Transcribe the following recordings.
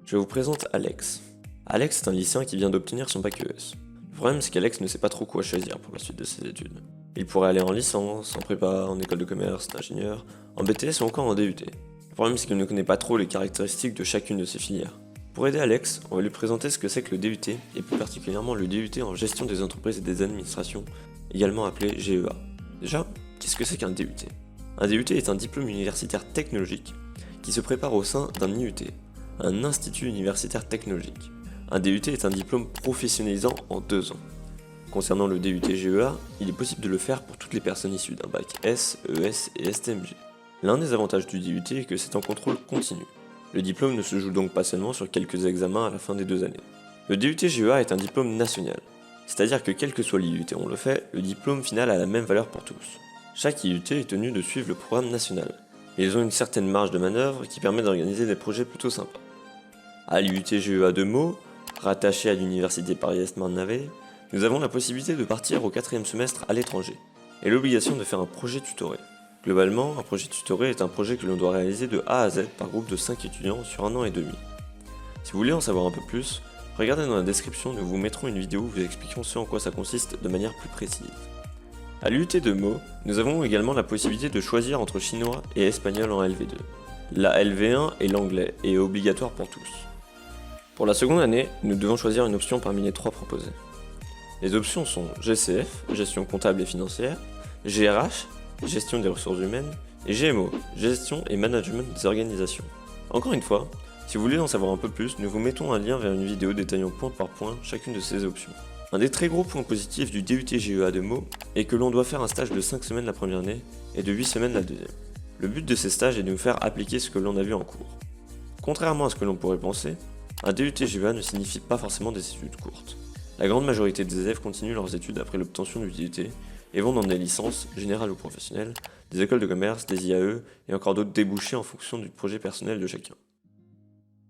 Je vous présente Alex. Alex est un lycéen qui vient d'obtenir son bac ES. Le problème c'est qu'Alex ne sait pas trop quoi choisir pour la suite de ses études. Il pourrait aller en licence, en prépa, en école de commerce, d'ingénieur, en BTS ou encore en DUT. Le problème c'est qu'il ne connaît pas trop les caractéristiques de chacune de ces filières. Pour aider Alex, on va lui présenter ce que c'est que le DUT, et plus particulièrement le DUT en gestion des entreprises et des administrations, également appelé GEA. Déjà, qu'est-ce que c'est qu'un DUT? Un DUT est un diplôme universitaire technologique qui se prépare au sein d'un IUT, un institut universitaire technologique. Un DUT est un diplôme professionnalisant en 2 ans. Concernant le DUT GEA, il est possible de le faire pour toutes les personnes issues d'un bac S, ES et STMG. L'un des avantages du DUT est que c'est en contrôle continu. Le diplôme ne se joue donc pas seulement sur quelques examens à la fin des 2 années. Le DUT GEA est un diplôme national, c'est-à-dire que quel que soit l'IUT on le fait, le diplôme final a la même valeur pour tous. Chaque IUT est tenu de suivre le programme national, et ils ont une certaine marge de manœuvre qui permet d'organiser des projets plutôt sympas. À l'IUT GEA de Meaux, rattaché à l'université Paris-Est Marne-Navet, nous avons la possibilité de partir au 4e semestre à l'étranger, et l'obligation de faire un projet tutoré. Globalement, un projet tutoré est un projet que l'on doit réaliser de A à Z par groupe de 5 étudiants sur 1 an et demi. Si vous voulez en savoir un peu plus, regardez dans la description, nous vous mettrons une vidéo où vous expliquons ce en quoi ça consiste de manière plus précise. À l'IUT de Meaux, nous avons également la possibilité de choisir entre chinois et espagnol en LV2. La LV1 et l'anglais est obligatoire pour tous. Pour la seconde année, nous devons choisir une option parmi les 3 proposées. Les options sont GCF, gestion comptable et financière, GRH, gestion des ressources humaines, et GMO, gestion et management des organisations. Encore une fois, si vous voulez en savoir un peu plus, nous vous mettons un lien vers une vidéo détaillant point par point chacune de ces options. Un des très gros points positifs du DUT GEA de Meaux est que l'on doit faire un stage de 5 semaines la première année et de 8 semaines la deuxième. Le but de ces stages est de nous faire appliquer ce que l'on a vu en cours. Contrairement à ce que l'on pourrait penser, un DUT GEA ne signifie pas forcément des études courtes. La grande majorité des élèves continuent leurs études après l'obtention du DUT et vont dans des licences, générales ou professionnelles, des écoles de commerce, des IAE et encore d'autres débouchés en fonction du projet personnel de chacun.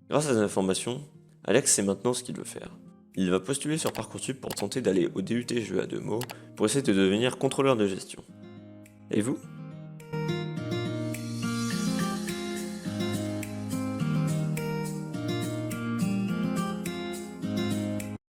Grâce à ces informations, Alex sait maintenant ce qu'il veut faire. Il va postuler sur Parcoursup pour tenter d'aller au DUT GEA de Meaux pour essayer de devenir contrôleur de gestion. Et vous ?